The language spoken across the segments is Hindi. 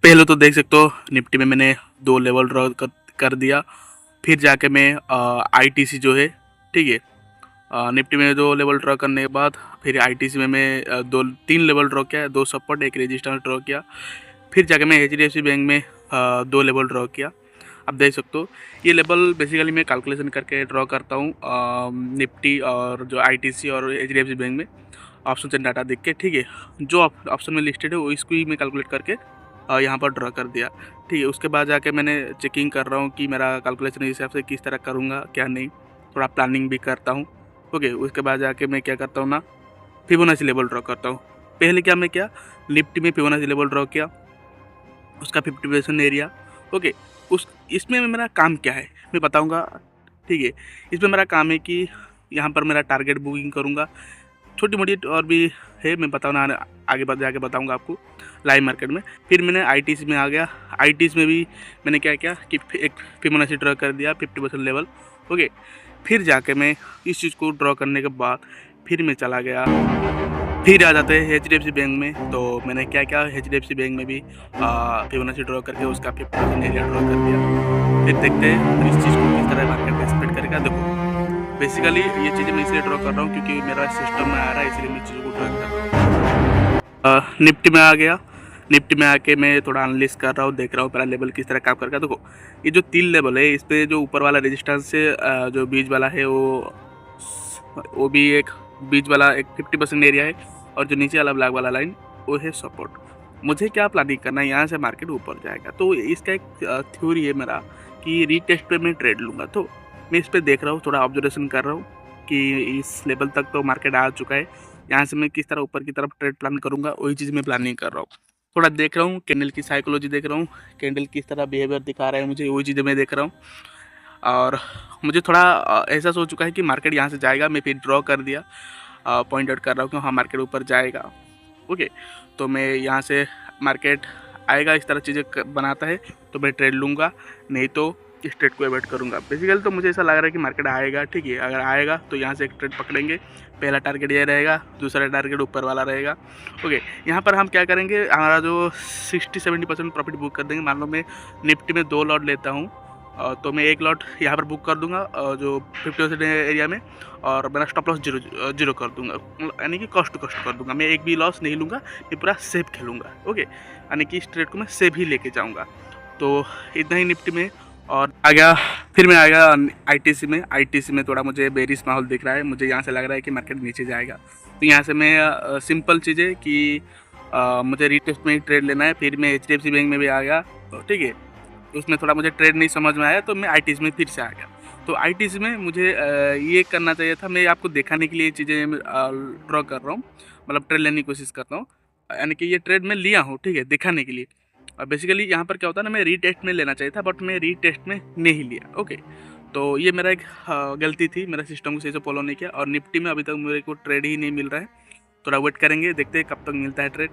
पहले तो देख सकते हो निफ्टी में मैंने 2 लेवल ड्रॉ कर दिया। फिर जाके मैं आईटीसी जो है, ठीक है, निफ्टी में 2 लेवल ड्रॉ करने के बाद फिर आईटीसी में मैं 3 लेवल ड्रॉ किया, 2 सपोर्ट 1 रेजिस्टेंस ड्रॉ किया। फिर जाके मैं एचडीएफसी बैंक में 2 लेवल ड्रॉ किया। अब देख सकते हो ये लेवल बेसिकली मैं कैलकुलेशन करके ड्रॉ करता हूँ निफ्टी और जो आईटीसी और एचडीएफसी बैंक में ऑप्शन से डाटा देख के, ठीक है। जो ऑप्शन में लिस्टेड है वो इसको ही मैं कैलकुलेट करके यहाँ पर ड्रॉ कर दिया, ठीक है। उसके बाद जाके मैंने चेकिंग कर रहा हूँ कि मेरा कैलकुलेशन इस हिसाब से किस तरह करूँगा क्या नहीं, थोड़ा प्लानिंग भी करता हूँ, ओके। उसके बाद जाके मैं क्या करता हूँ ना, फिबोनाची लेवल ड्रॉ करता हूँ। पहले क्या मैं क्या निफ्टी में फिबोनाची लेवल ड्रॉ किया, उसका 50% एरिया, ओके। इसमें मेरा काम क्या है मैं बताऊँगा, ठीक है। इसमें मेरा काम है कि यहाँ पर मेरा टारगेट बुकिंग करूँगा, छोटी मोटी और भी है, मैं बताऊँ आगे जाके बताऊँगा आपको लाइव मार्केट में। फिर मैंने आईटीसी में आ गया, आईटीसी में भी मैंने क्या किया कि एक फिबोनाची ड्रॉ कर दिया 50% लेवल, ओके। फिर जाके मैं इस चीज़ को ड्रॉ करने के बाद फिर मैं चला गया, फिर आ जाते हैं एचडीएफसी बैंक में। तो मैंने क्या किया एचडीएफसी बैंक में भी फिबोनाची ड्रॉ करके उसका 50% एरिया ड्रॉ कर दिया। फिर देखते हैं इस चीज़ को किस तरह मार्केट एक्सपेक्ट करेगा। देखो बेसिकली ये चीज़ें मैं इसलिए ड्रॉ कर रहा हूँ क्योंकि मेरा सिस्टम में आ रहा है, इसलिए मैं चीज़ों को ड्रॉ कर रहा हूँ। निफ्टी में आ गया, निफ्टी में आके मैं थोड़ा एनालिसिस कर रहा हूँ, देख रहा हूँ पहला लेवल किस तरह काम करेगा। देखो ये जो 3 लेवल है, इस पर जो ऊपर वाला रेजिस्टेंस से जो बीच वाला है वो भी एक बीच वाला एक 50% एरिया है, और जो नीचे वाला ब्लैक वाला लाइन वो है सपोर्ट। मुझे क्या प्लानिंग करना है, यहाँ से मार्केट ऊपर जाएगा तो इसका एक थ्योरी है मेरा कि रीटेस्ट पे मैं ट्रेड लूँगा। तो मैं इस पर देख रहा हूँ, थोड़ा ऑब्जर्वेशन कर रहा हूँ कि इस लेवल तक तो मार्केट आ चुका है, यहाँ से मैं किस तरह ऊपर की तरफ ट्रेड प्लान करूँगा, वही चीज़ मैं प्लानिंग कर रहा हूँ। थोड़ा देख रहा हूँ कैंडल की साइकोलॉजी देख रहा हूँ, कैंडल किस तरह बिहेवियर दिखा रहा है मुझे, वही चीज़ें मैं देख रहा हूँ। और मुझे थोड़ा एहसास हो चुका है कि मार्केट यहाँ से जाएगा। मैं फिर ड्रॉ कर दिया, पॉइंट आउट कर रहा हूँ कि हाँ मार्केट ऊपर जाएगा, ओके। तो मैं यहाँ से मार्केट आएगा इस तरह चीज़ें बनाता है तो मैं ट्रेड लूँगा, नहीं तो इस ट्रेड को एवॉइड करूँगा। बेसिकली तो मुझे ऐसा लग रहा है कि मार्केट आएगा, ठीक है। अगर आएगा तो यहाँ से एक ट्रेड पकड़ेंगे, पहला टारगेट ये रहेगा, दूसरा टारगेट ऊपर वाला रहेगा, ओके। यहाँ पर हम क्या करेंगे, हमारा जो 60-70% प्रॉफिट बुक कर देंगे। मान लो मैं निफ्टी में 2 लॉट लेता हूँ, तो मैं 1 लॉट यहाँ पर बुक कर दूंगा जो 50% एरिया में, और मेरा स्टॉप लॉस जीरो कर दूंगा, यानी कि कॉस्ट टू कॉस्ट कर दूंगा। मैं एक भी लॉस नहीं लूँगा, मैं पूरा सेफ खेलूँगा, ओके। यानी कि इस ट्रेड को मैं सेफ ही लेके जाऊँगा। तो इतना ही निफ्टी में। और आ गया, फिर मैं आ गया आईटीसी में। आईटीसी में थोड़ा मुझे बेरिश माहौल दिख रहा है, मुझे यहाँ से लग रहा है कि मार्केट नीचे जाएगा। तो यहाँ से मैं सिंपल चीज़ें कि मुझे रीटेस्ट में ही ट्रेड लेना है। फिर मैं एचडीएफसी बैंक में भी आ गया, ठीक है। उसमें थोड़ा मुझे ट्रेड नहीं समझ में आया तो मैं आईटीसी में फिर से आ गया। तो आईटीसी में मुझे ये करना चाहिए था, मैं आपको दिखाने के लिए चीज़ें ड्रॉ कर रहा हूँ, मतलब ट्रेड लेने की कोशिश करता हूँ, यानी कि ये ट्रेड मैं लिया हूँ, ठीक है, दिखाने के लिए। और बेसिकली यहाँ पर क्या होता है ना, मैं रीटेस्ट में लेना चाहिए था बट मैं रीटेस्ट में नहीं लिया, ओके। तो ये मेरा एक गलती थी, मेरा सिस्टम को सही से फॉलो नहीं किया। और निफ्टी में अभी तक मेरे को ट्रेड ही नहीं मिल रहा है, थोड़ा वेट करेंगे, देखते हैं कब तक मिलता है ट्रेड।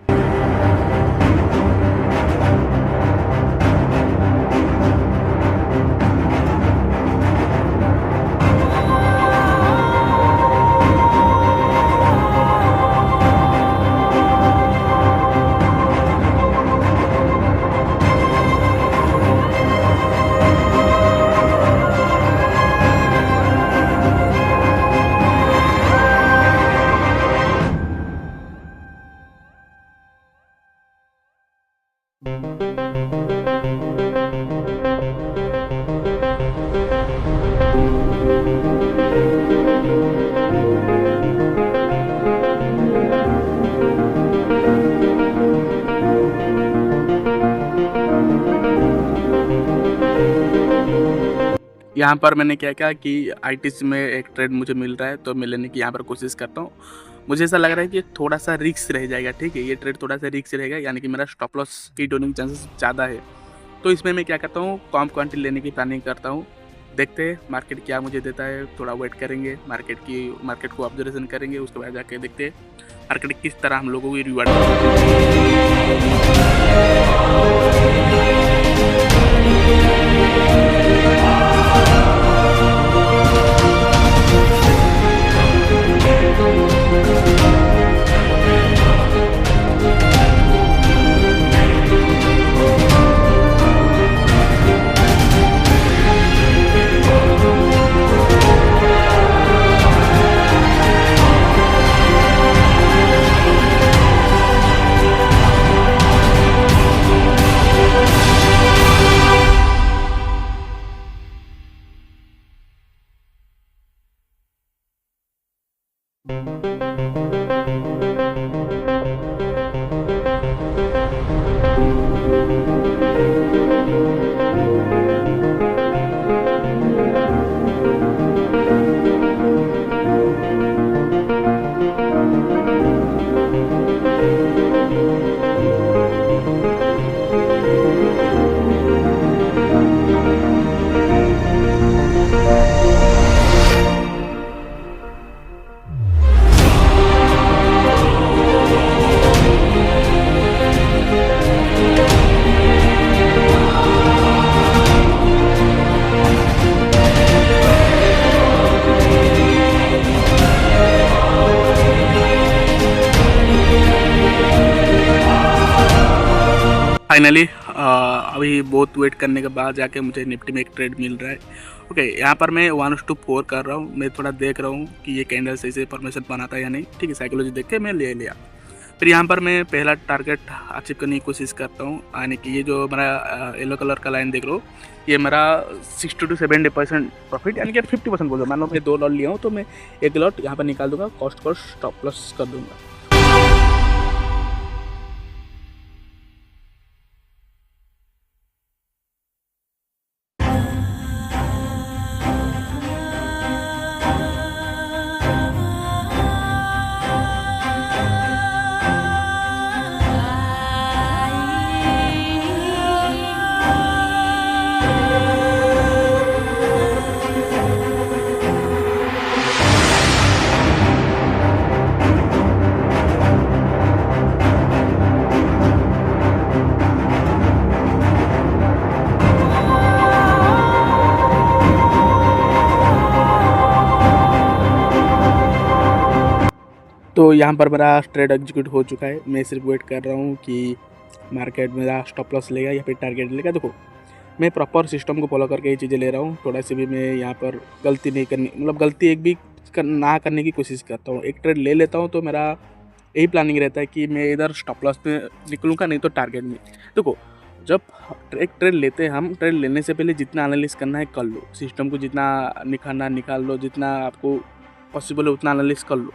यहाँ पर मैंने क्या किया कि आईटीसी में एक ट्रेड मुझे मिल रहा है तो मैं लेने की यहाँ पर कोशिश करता हूँ। मुझे ऐसा लग रहा है कि थोड़ा सा रिस्क रह जाएगा, ठीक है, ये ट्रेड थोड़ा सा रिस्क रहेगा, यानी कि मेरा स्टॉप लॉस हिट होने के चांसेस ज़्यादा है। तो इसमें मैं क्या करता हूँ, कम क्वांटिटी लेने की प्लानिंग करता हूँ। देखते हैं मार्केट क्या मुझे देता है, थोड़ा वेट करेंगे, मार्केट को ऑब्जर्वेशन करेंगे, उसके बाद जाके देखते हैं मार्केट किस तरह हम लोगों को रिवार्ड फाइनली अभी बहुत वेट करने के बाद जाके मुझे निफ्टी में एक ट्रेड मिल रहा है। ओके, यहाँ पर मैं 1:4 कर रहा हूँ। मैं थोड़ा देख रहा हूँ कि ये कैंडल सही से फॉर्मेशन बनाता है या नहीं। ठीक है, साइकोलॉजी देख के मैं ले लिया। फिर यहाँ पर मैं पहला टारगेट अचीव करने की कोशिश करता हूँ, यानी कि ये जो मेरा येलो कलर का लाइन देख रहा हूँ, ये मेरा 60 to 70% प्रॉफिट, यानी कि 50% बोल दो। मान लो मैं 2 लॉट लिया हूँ तो मैं 1 लॉट यहाँ पर निकाल दूंगा, कॉस्ट को स्टॉप लॉस कर दूंगा। तो यहाँ पर मेरा ट्रेड एग्जीक्यूट हो चुका है। मैं सिर्फ वेट कर रहा हूँ कि मार्केट मेरा स्टॉप लॉस लेगा या फिर टारगेट लेगा। देखो, मैं प्रॉपर सिस्टम को फॉलो करके ये चीज़ें ले रहा हूँ। थोड़ा सी भी मैं यहाँ पर गलती नहीं करनी, मतलब गलती एक भी ना करने की कोशिश करता हूँ। एक ट्रेड ले लेता हूँ तो मेरा यही प्लानिंग रहता है कि मैं इधर स्टॉप लॉस में निकलूँगा, नहीं तो टारगेट में। देखो, जब एक ट्रेड लेते हैं हम, ट्रेड लेने से पहले जितना एनालिसिस करना है कर लो, सिस्टम को जितना निकालना निकाल लो, जितना आपको पॉसिबल है उतना एनालिसिस कर लो।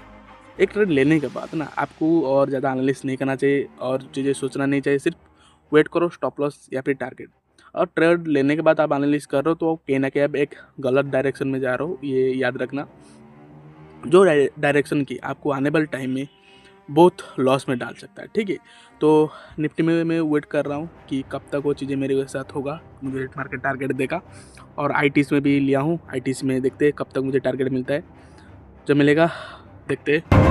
एक ट्रेड लेने के बाद ना आपको और ज़्यादा एनालिसिस नहीं करना चाहिए और चीज़ें सोचना नहीं चाहिए। सिर्फ वेट करो स्टॉप लॉस या फिर टारगेट। और ट्रेड लेने के बाद आप एनालिसिस कर रहे हो तो कहीं ना कहीं आप एक गलत डायरेक्शन में जा रहे हो, ये याद रखना। जो डायरेक्शन की आपको आने वाले टाइम में बहुत लॉस में डाल सकता है। ठीक है, तो निफ्टी में मैं वेट कर रहा हूँ कि कब तक वो चीज़ें मेरे साथ होगा, मुझे मार्केट टारगेट देगा। और आईटीज़ में भी लिया हूँ, आईटीज़ में देखते हैं कब तक मुझे टारगेट मिलता है। जब मिलेगा देखते हैं।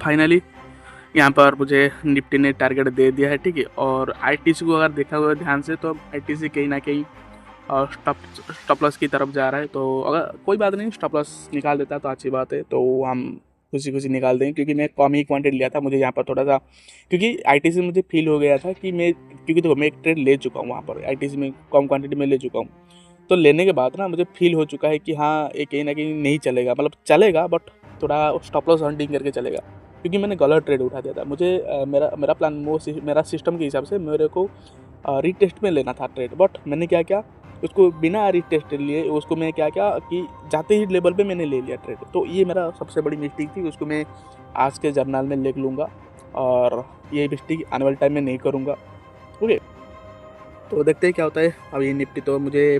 फाइनली यहाँ पर मुझे निफ्टी ने टारगेट दे दिया है, ठीक है। और आईटीसी को अगर देखा हुआ ध्यान से तो आईटीसी कहीं ना कहीं स्टॉप लॉस की तरफ जा रहा है। तो अगर कोई बात नहीं, स्टॉप लॉस निकाल देता तो अच्छी बात है, तो हम खुशी खुशी निकाल देंगे, क्योंकि मैं कम ही क्वांटिटी लिया था। मुझे यहाँ पर थोड़ा सा, क्योंकि आईटीसी में मुझे फील हो गया था कि क्योंकि देखो मैं एक ट्रेड ले चुका हूँ वहाँ पर, आईटीसी में कम क्वांटिटी में ले चुका हूँ। तो लेने के बाद ना मुझे फील हो चुका है कि हाँ ये कहीं ना कहीं नहीं चलेगा, मतलब चलेगा बट थोड़ा स्टॉप लॉस हंटिंग करके चलेगा, क्योंकि मैंने गलत ट्रेड उठा दिया था। मुझे मेरा प्लान मेरा सिस्टम के हिसाब से मेरे को रीटेस्ट में लेना था ट्रेड, बट मैंने क्या किया, उसको बिना रीटेस्ट लिए उसको मैं क्या किया कि जाते ही लेवल पे मैंने ले लिया ट्रेड। तो ये मेरा सबसे बड़ी मिस्टेक थी, उसको मैं आज के जर्नल में लिख लूँगा और ये मिस्टेक आने वाले टाइम में नहीं करूँगा। ओके, तो देखते हैं क्या होता है। अभी निफ्टी तो मुझे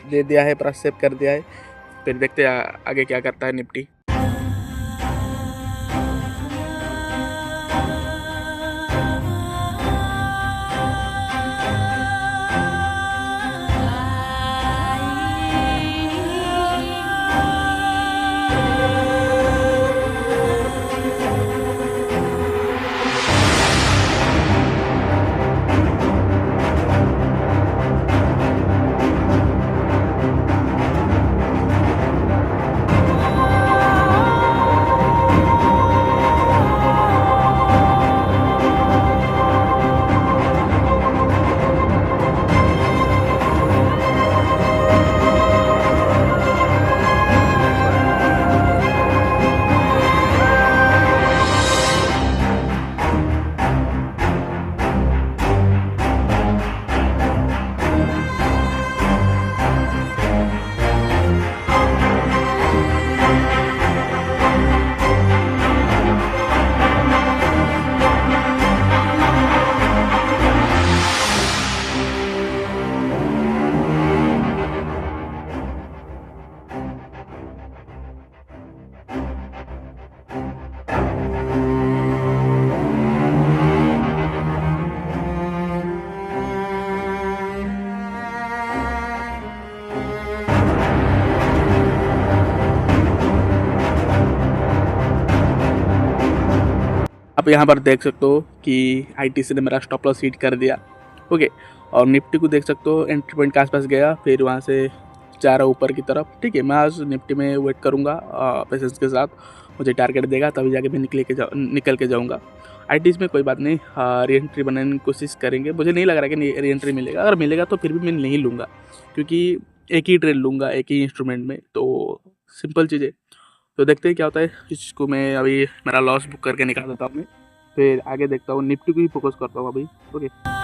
दे दिया है, पूरा सेव कर दिया है, फिर देखते हैं आगे क्या करता है निफ्टी। आप यहाँ पर देख सकते हो कि आईटीसी ने मेरा स्टॉप लॉस हिट कर दिया। ओके, और निफ्टी को देख सकते हो एंट्री पॉइंट के आसपास गया, फिर वहाँ से जा रहा ऊपर की तरफ। ठीक है, मैं आज निफ्टी में वेट करूँगा पेशेंस के साथ, मुझे टारगेट देगा तभी जाके मैं निकल के जाऊँगा। आईटीसी में कोई बात नहीं, री एंट्री बनाने की कोशिश करेंगे। मुझे नहीं लग रहा कि री एंट्री मिलेगा, अगर मिलेगा तो फिर भी मैं नहीं लूँगा, क्योंकि एक ही ट्रेड लूँगा एक ही इंस्ट्रूमेंट में, तो सिंपल चीज़ है। तो देखते हैं क्या होता है। इसको मैं अभी मेरा लॉस बुक करके निकाल देता हूँ मैं, फिर आगे देखता हूँ, निफ्टी को ही फोकस करता हूँ अभी। ओके।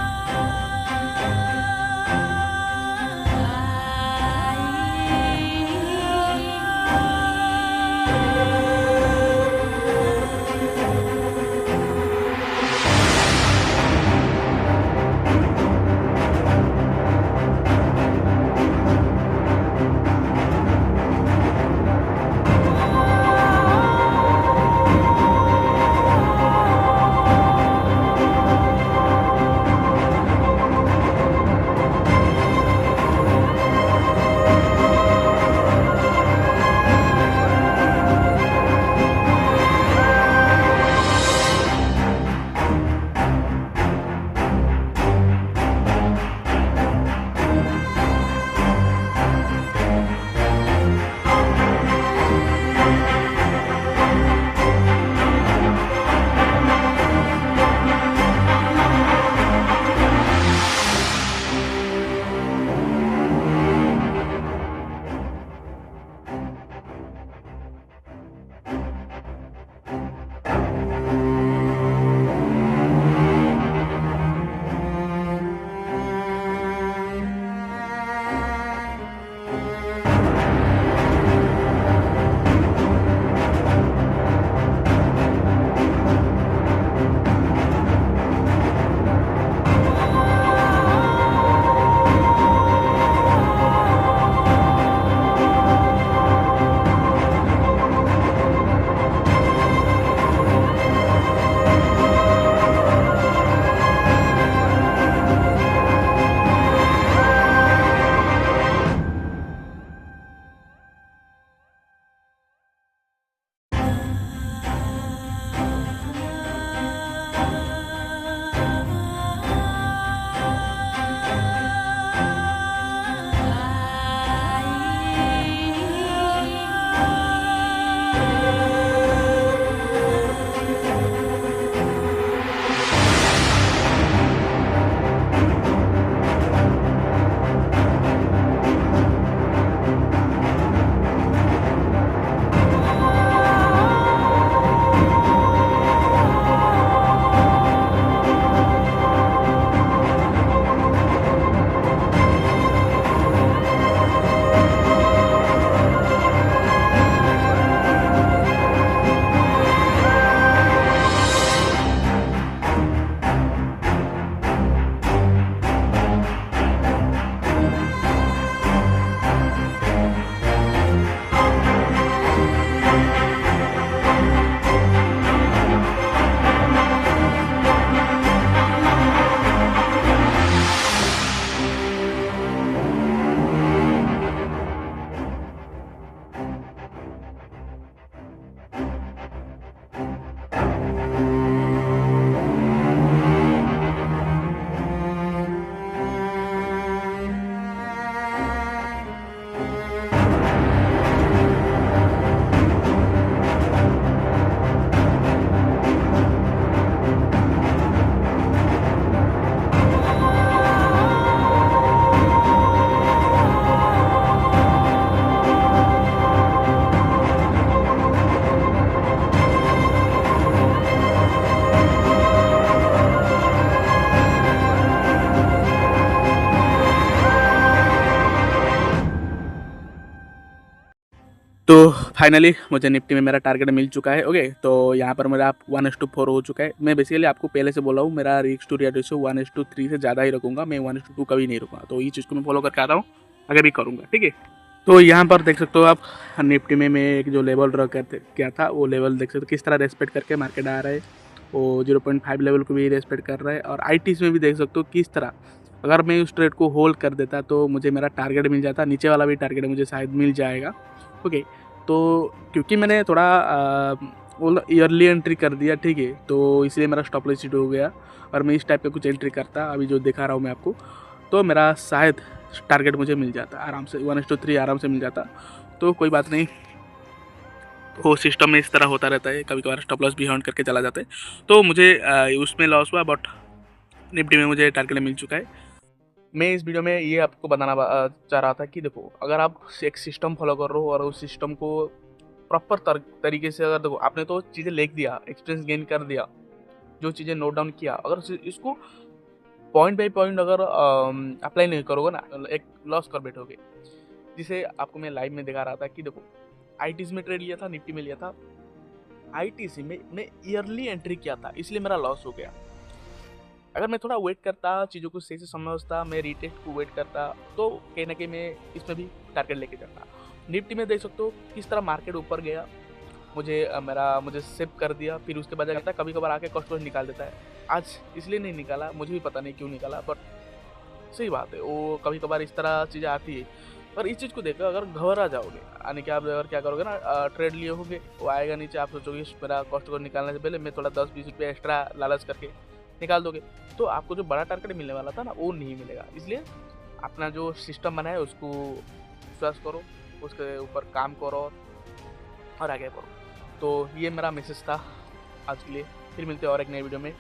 फाइनली मुझे निफ्टी में मेरा टारगेट मिल चुका है। ओके, तो यहाँ पर मेरा 1:4 हो चुका है। मैं बेसिकली आपको पहले से बोला हूँ, मेरा रिस्क टू रिटर्न रेशियो 1:3 से ज़्यादा ही रखूँगा, मैं 1:2 कभी नहीं रखूँगा। तो ये चीज़ को मैं फॉलो करके आ रहा हूँ, आगे भी करूँगा। ठीक है, तो यहाँ पर देख सकते हो आप निफ्टी में मैं एक जो लेवल ड्रॉ करते किया था, वो लेवल देख सकते हो किस तरह रेस्पेक्ट करके मार्केट आ रहा है। वो 0.5 लेवल को भी रेस्पेक्ट कर रहा है। और ITs में भी देख सकते हो किस तरह, अगर मैं उस ट्रेड को होल्ड कर देता तो मुझे मेरा टारगेट मिल जाता, नीचे वाला भी टारगेट मुझे शायद मिल जाएगा। ओके, तो क्योंकि मैंने थोड़ा वो ईयरली एंट्री कर दिया, ठीक है, तो इसलिए मेरा स्टॉप लॉस हिट हो गया। और मैं इस टाइप का कुछ एंट्री करता अभी जो दिखा रहा हूँ मैं आपको, तो मेरा शायद टारगेट मुझे मिल जाता आराम से, 1:3 आराम से मिल जाता। तो कोई बात नहीं, वो सिस्टम में इस तरह होता रहता है, कभी कभार स्टॉप लॉस भी हॉन्ट करके चला जाता है। तो मुझे उसमें लॉस हुआ, बट निफ्टी में मुझे टारगेट मिल चुका है। मैं इस वीडियो में ये आपको बताना चाह रहा था कि देखो, अगर आप एक सिस्टम फॉलो कर रहे हो और उस सिस्टम को प्रॉपर तरीके से, अगर देखो आपने तो चीज़ें लिख दिया, एक्सपीरियंस गेन कर दिया, जो चीज़ें नोट डाउन किया, अगर इसको पॉइंट बाई पॉइंट अगर अप्लाई नहीं करोगे ना, एक लॉस कर बैठोगे। जिसे आपको मैं लाइव में दिखा रहा था कि देखो, ITs में ट्रेड लिया था, निफ्टी में लिया था। ITC में मैं ईयरली एंट्री किया था, इसलिए मेरा लॉस हो गया। अगर मैं थोड़ा वेट करता, चीज़ों को सही से समझता, मैं रीटेस्ट को वेट करता, तो कहीं ना कहीं मैं इसमें भी टारगेट लेके जाता। निफ्टी में देख सकते हो किस तरह मार्केट ऊपर गया, मुझे सेव कर दिया, फिर उसके बाद जाता कभी कभार आके कॉस्ट निकाल देता है। आज इसलिए नहीं निकाला, मुझे भी पता नहीं क्यों निकाला, बट सही बात है, वो कभी कभार इस तरह चीज़ें आती है। पर इस चीज़ को देखकर अगर घबरा जाओगे, यानी कि आप अगर क्या करोगे ना, ट्रेड लिए होगे, वो आएगा नीचे, आप सोचोगे मेरा कॉस्ट को निकालने से पहले मैं थोड़ा 10-20 रुपये एक्स्ट्रा लालच करके निकाल दोगे, तो आपको जो बड़ा टारगेट मिलने वाला था ना, वो नहीं मिलेगा। इसलिए अपना जो सिस्टम बनाया उसको विश्वास करो, उसके ऊपर काम करो और आगे बढ़ो। तो ये मेरा मैसेज था आज के लिए। फिर मिलते हैं और एक नए वीडियो में।